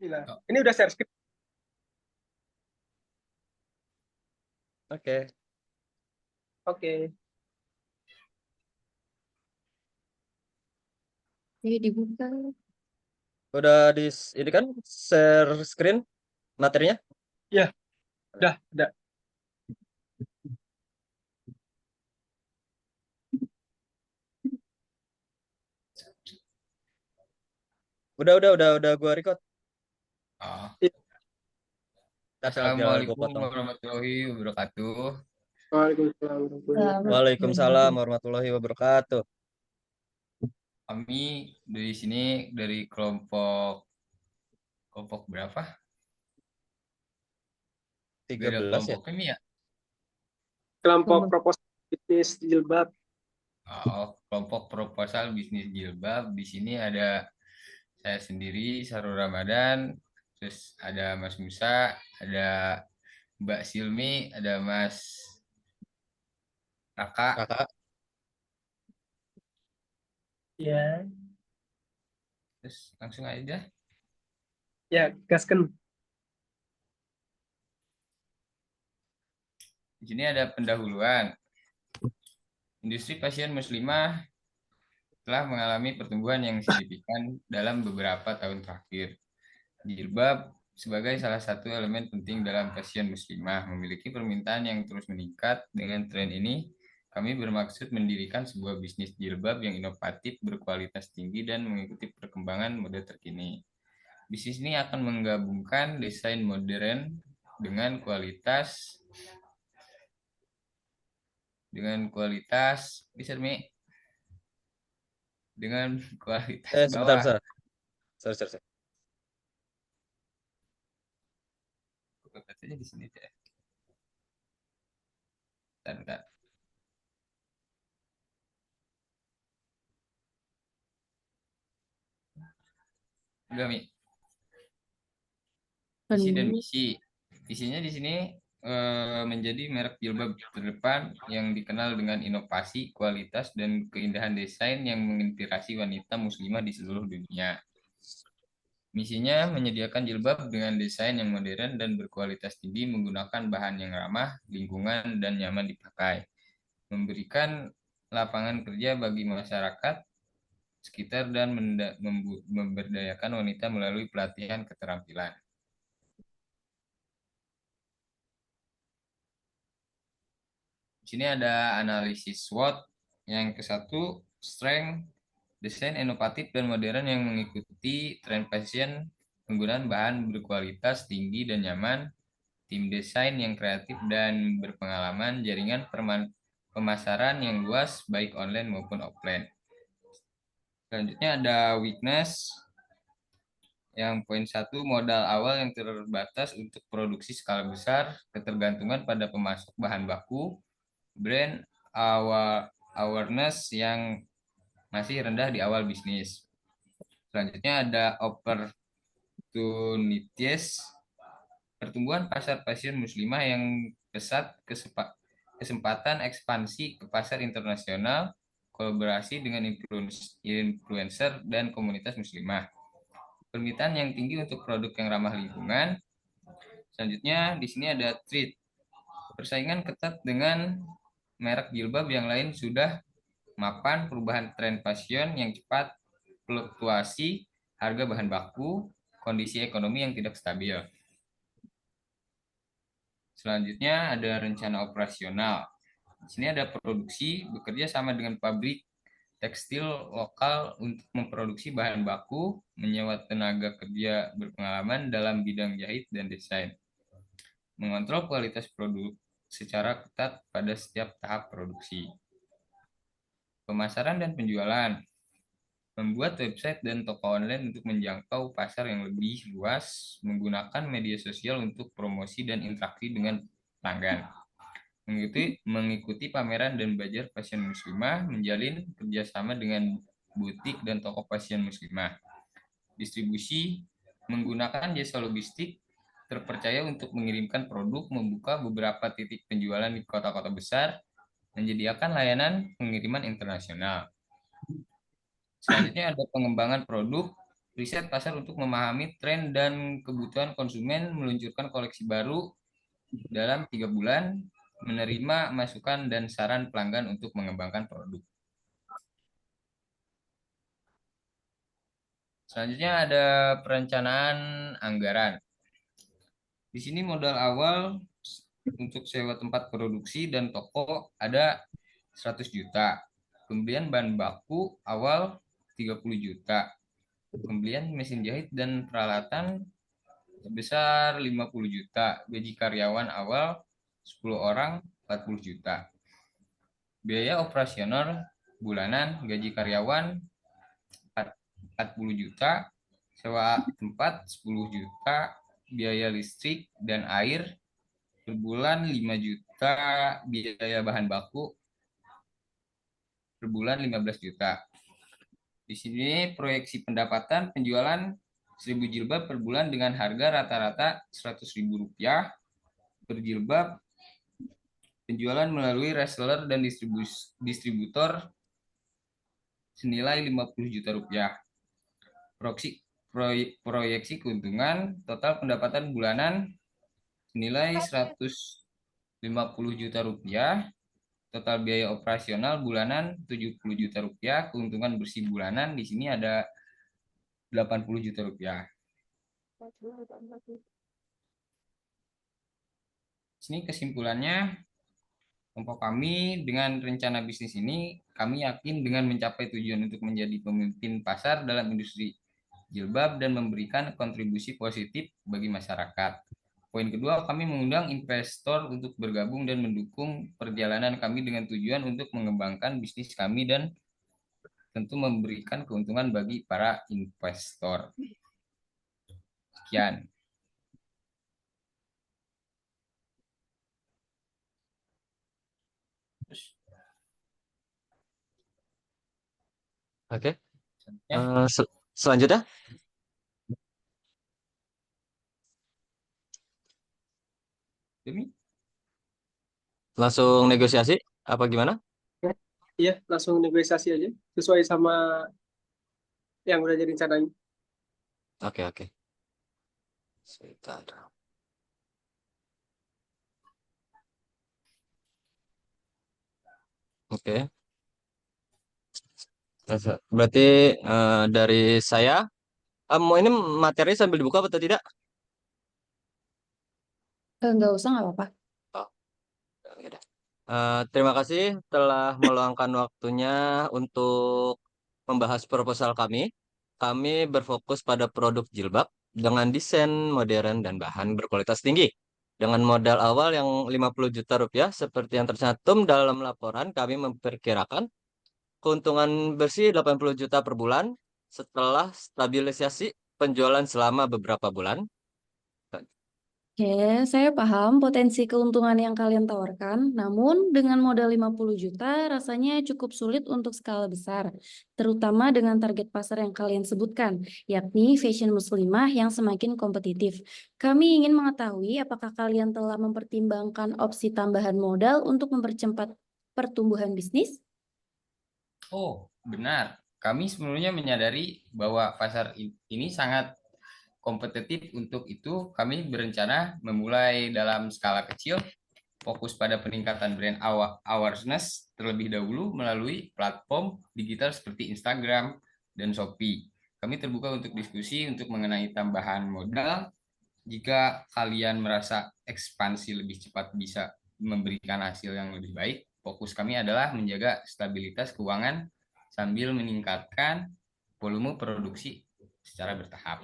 Gila. Oh, Ini udah share screen. Oke. Oke. Jadi dibuka. Udah ini kan share screen materinya? Ya, udah. Udah gua record. oh. Tinggal gua Assalamualaikum potong. warahmatullahi wabarakatuh. Waalaikumsalam warahmatullahi wabarakatuh. Waalaikumsalam warahmatullahi wabarakatuh. Kami dari sini dari kelompok berapa? Beda 13 ya? kelompok ini ya. Kelompok proposal bisnis jilbab. Oh, kelompok proposal bisnis jilbab. Di sini ada saya sendiri, Sarul Ramadan, terus ada Mas Musa, ada Mbak Silmi, ada Mas Raka. Kakak. Ya. Terus langsung aja. Ya, gasken. Di sini ada pendahuluan. Industri pasien muslimah telah mengalami pertumbuhan yang signifikan dalam beberapa tahun terakhir. Jilbab sebagai salah satu elemen penting dalam pasien muslimah memiliki permintaan yang terus meningkat. Dengan tren ini, kami bermaksud mendirikan sebuah bisnis jilbab yang inovatif, berkualitas tinggi, dan mengikuti perkembangan mode terkini. Bisnis ini akan menggabungkan desain modern dengan kualitas bisa dengan kualitas Sebentar, bawah. Sorry. Katanya di sini deh. Bentar. Udah, Mi. Visi dan misi. Visinya di sini menjadi merek jilbab terdepan yang dikenal dengan inovasi, kualitas, dan keindahan desain yang menginspirasi wanita muslimah di seluruh dunia. Misinya menyediakan jilbab dengan desain yang modern dan berkualitas tinggi menggunakan bahan yang ramah, lingkungan, dan nyaman dipakai. Memberikan lapangan kerja bagi masyarakat sekitar dan memberdayakan wanita melalui pelatihan keterampilan. Di sini ada analisis SWOT yang ke-1, strength, desain inovatif dan modern yang mengikuti tren fashion, penggunaan bahan berkualitas tinggi dan nyaman, tim desain yang kreatif dan berpengalaman, jaringan pemasaran yang luas baik online maupun offline. Selanjutnya ada weakness yang poin 1, modal awal yang terbatas untuk produksi skala besar, ketergantungan pada pemasok bahan baku, brand awareness yang masih rendah di awal bisnis. Selanjutnya ada opportunities, pertumbuhan pasar fashion muslimah yang pesat, kesempatan ekspansi ke pasar internasional, kolaborasi dengan influencer dan komunitas muslimah. Permintaan yang tinggi untuk produk yang ramah lingkungan. Selanjutnya di sini ada trade. Persaingan ketat dengan merek jilbab yang lain sudah mapan, perubahan tren fashion yang cepat, fluktuasi harga bahan baku, kondisi ekonomi yang tidak stabil. Selanjutnya ada rencana operasional. Di sini ada produksi, bekerja sama dengan pabrik tekstil lokal untuk memproduksi bahan baku, menyewa tenaga kerja berpengalaman dalam bidang jahit dan desain. Mengontrol kualitas produk secara ketat pada setiap tahap produksi. Pemasaran dan penjualan. Membuat website dan toko online untuk menjangkau pasar yang lebih luas, menggunakan media sosial untuk promosi dan interaksi dengan pelanggan. Mengikuti pameran dan bazar fashion muslimah, menjalin kerjasama dengan butik dan toko fashion muslimah. Distribusi, menggunakan jasa logistik terpercaya untuk mengirimkan produk, membuka beberapa titik penjualan di kota-kota besar, menyediakan layanan pengiriman internasional. Selanjutnya ada pengembangan produk, riset pasar untuk memahami tren dan kebutuhan konsumen, meluncurkan koleksi baru dalam 3 bulan, menerima masukan dan saran pelanggan untuk mengembangkan produk. Selanjutnya ada perencanaan anggaran. Di sini modal awal untuk sewa tempat produksi dan toko ada 100 juta. Pembelian bahan baku awal 30 juta. Pembelian mesin jahit dan peralatan sebesar 50 juta. Gaji karyawan awal 10 orang 40 juta. Biaya operasional bulanan gaji karyawan 40 juta, sewa tempat 10 juta, biaya listrik dan air per bulan 5 juta, biaya bahan baku per bulan 15 juta. Di sini proyeksi pendapatan penjualan 1000 jilbab per bulan dengan harga rata-rata Rp100.000 per jilbab. Penjualan melalui reseller dan distributor senilai Rp50 juta. Proyeksi keuntungan total pendapatan bulanan senilai Rp150 juta. Total biaya operasional bulanan Rp70 juta. Keuntungan bersih bulanan di sini ada Rp80 juta. Sini kesimpulannya, kelompok kami dengan rencana bisnis ini, kami yakin dengan mencapai tujuan untuk menjadi pemimpin pasar dalam industri jilbab dan memberikan kontribusi positif bagi masyarakat. Poin kedua, kami mengundang investor untuk bergabung dan mendukung perjalanan kami dengan tujuan untuk mengembangkan bisnis kami dan tentu memberikan keuntungan bagi para investor. Sekian. Oke. Ya. Selanjutnya, Demi langsung negosiasi apa gimana? Iya, langsung negosiasi aja sesuai sama yang udah jadi rencananya. Oke. Sebentar. Oke. Berarti dari saya, mau ini materi sambil dibuka atau tidak? Nggak usah, nggak apa-apa. Oke dah. Terima kasih telah meluangkan waktunya untuk membahas proposal kami. Kami berfokus pada produk jilbab dengan desain modern dan bahan berkualitas tinggi. Dengan modal awal yang Rp50 juta seperti yang tercantum dalam laporan, kami memperkirakan keuntungan bersih 80 juta per bulan setelah stabilisasi penjualan selama beberapa bulan. Oke, saya paham potensi keuntungan yang kalian tawarkan, namun dengan modal 50 juta rasanya cukup sulit untuk skala besar, terutama dengan target pasar yang kalian sebutkan, yakni fashion muslimah yang semakin kompetitif. Kami ingin mengetahui apakah kalian telah mempertimbangkan opsi tambahan modal untuk mempercepat pertumbuhan bisnis? Oh, benar. Kami sebelumnya menyadari bahwa pasar ini sangat kompetitif. Untuk itu, kami berencana memulai dalam skala kecil, fokus pada peningkatan brand awareness terlebih dahulu melalui platform digital seperti Instagram dan Shopee. Kami terbuka untuk diskusi untuk mengenai tambahan modal. Jika kalian merasa ekspansi lebih cepat bisa memberikan hasil yang lebih baik, fokus kami adalah menjaga stabilitas keuangan sambil meningkatkan volume produksi secara bertahap.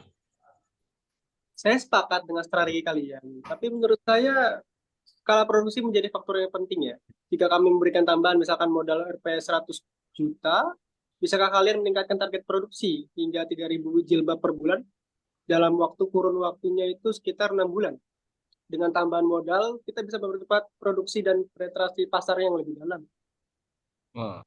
Saya sepakat dengan strategi kalian, tapi menurut saya skala produksi menjadi faktor yang penting ya. Jika kami memberikan tambahan misalkan modal Rp 100 juta, bisakah kalian meningkatkan target produksi hingga 3.000 jilbab per bulan dalam kurun waktunya itu sekitar 6 bulan? Dengan tambahan modal, kita bisa mempercepat produksi dan penetrasi pasar yang lebih dalam. Oh.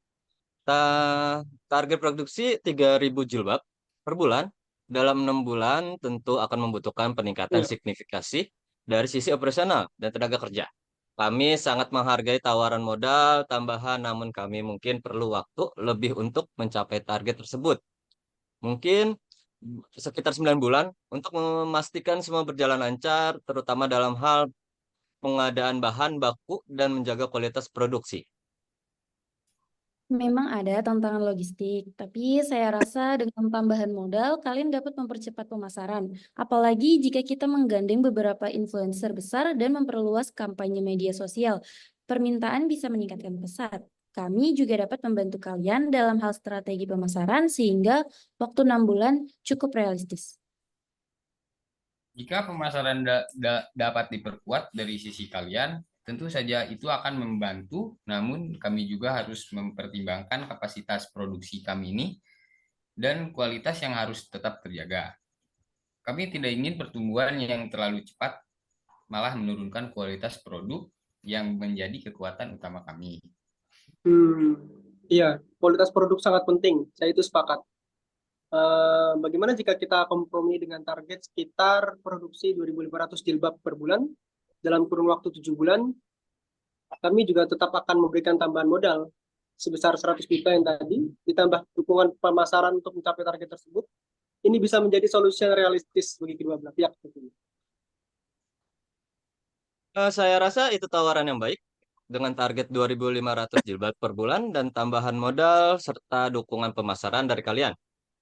Target produksi 3.000 jilbab per bulan dalam 6 bulan tentu akan membutuhkan peningkatan Iya. signifikasi dari sisi operasional dan tenaga kerja. Kami sangat menghargai tawaran modal tambahan, namun kami mungkin perlu waktu lebih untuk mencapai target tersebut. Mungkin sekitar 9 bulan untuk memastikan semua berjalan lancar, terutama dalam hal pengadaan bahan baku dan menjaga kualitas produksi. Memang ada tantangan logistik, tapi saya rasa dengan tambahan modal, kalian dapat mempercepat pemasaran. Apalagi jika kita menggandeng beberapa influencer besar dan memperluas kampanye media sosial. Permintaan bisa meningkatkan pesat. Kami juga dapat membantu kalian dalam hal strategi pemasaran sehingga waktu 6 bulan cukup realistis. Jika pemasaran dapat diperkuat dari sisi kalian, tentu saja itu akan membantu, namun kami juga harus mempertimbangkan kapasitas produksi kami ini dan kualitas yang harus tetap terjaga. Kami tidak ingin pertumbuhan yang terlalu cepat malah menurunkan kualitas produk yang menjadi kekuatan utama kami. Iya, kualitas produk sangat penting. Saya itu sepakat. Bagaimana jika kita kompromi dengan target sekitar produksi 2.500 jilbab per bulan dalam kurun waktu 7 bulan? Kami juga tetap akan memberikan tambahan modal sebesar 100 juta yang tadi, ditambah dukungan pemasaran untuk mencapai target tersebut. Ini bisa menjadi solusi yang realistis bagi kedua belah pihak. Saya rasa itu tawaran yang baik dengan target 2.500 jilbab per bulan dan tambahan modal serta dukungan pemasaran dari kalian.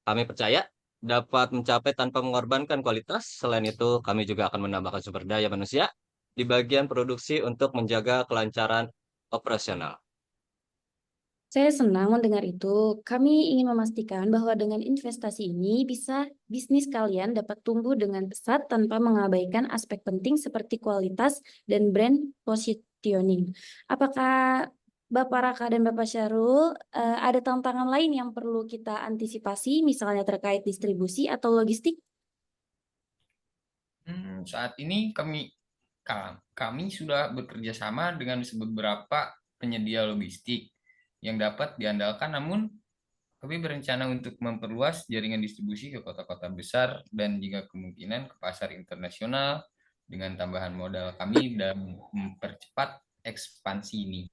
Kami percaya dapat mencapai tanpa mengorbankan kualitas. Selain itu, kami juga akan menambahkan sumber daya manusia di bagian produksi untuk menjaga kelancaran operasional. Saya senang mendengar itu. Kami ingin memastikan bahwa dengan investasi ini bisnis kalian dapat tumbuh dengan pesat tanpa mengabaikan aspek penting seperti kualitas dan brand positioning. Apakah Bapak Raka dan Bapak Syarul ada tantangan lain yang perlu kita antisipasi, misalnya terkait distribusi atau logistik? Saat ini kami sudah bekerja sama dengan beberapa penyedia logistik yang dapat diandalkan, namun kami berencana untuk memperluas jaringan distribusi ke kota-kota besar dan juga kemungkinan ke pasar internasional dengan tambahan modal kami dan mempercepat ekspansi ini.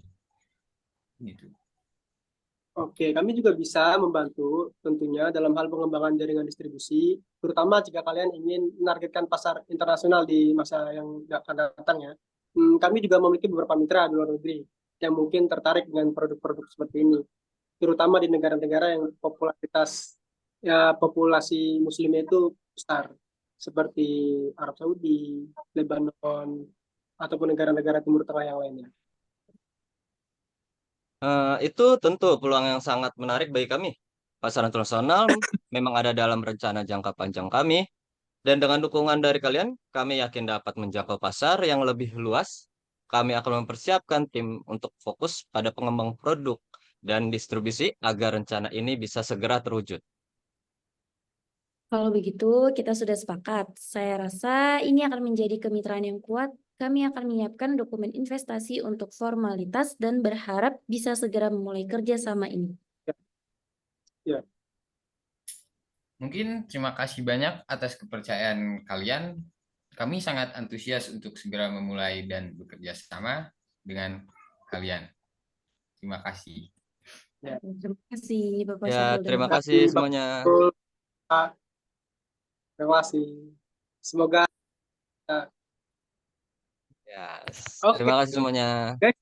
Gitu. Oke, kami juga bisa membantu tentunya dalam hal pengembangan jaringan distribusi, terutama jika kalian ingin menargetkan pasar internasional di masa yang akan datang ya. Kami juga memiliki beberapa mitra di luar negeri yang mungkin tertarik dengan produk-produk seperti ini, terutama di negara-negara yang populasi muslimnya itu besar, seperti Arab Saudi, Lebanon, ataupun negara-negara Timur Tengah yang lainnya. Itu tentu peluang yang sangat menarik bagi kami. Pasar internasional memang ada dalam rencana jangka panjang kami, dan dengan dukungan dari kalian, kami yakin dapat menjangkau pasar yang lebih luas. Kami akan mempersiapkan tim untuk fokus pada pengembang produk dan distribusi agar rencana ini bisa segera terwujud. Kalau begitu, kita sudah sepakat. Saya rasa ini akan menjadi kemitraan yang kuat. Kami akan menyiapkan dokumen investasi untuk formalitas dan berharap bisa segera memulai kerja sama ini. Ya. Mungkin terima kasih banyak atas kepercayaan kalian. Kami sangat antusias untuk segera memulai dan bekerja sama dengan kalian. Terima kasih. Ya. Terima kasih, Bapak Ya, Syarul dan terima Bapak. kasih semuanya. Terima kasih. Semoga Ya, Oke. terima kasih semuanya. Guys,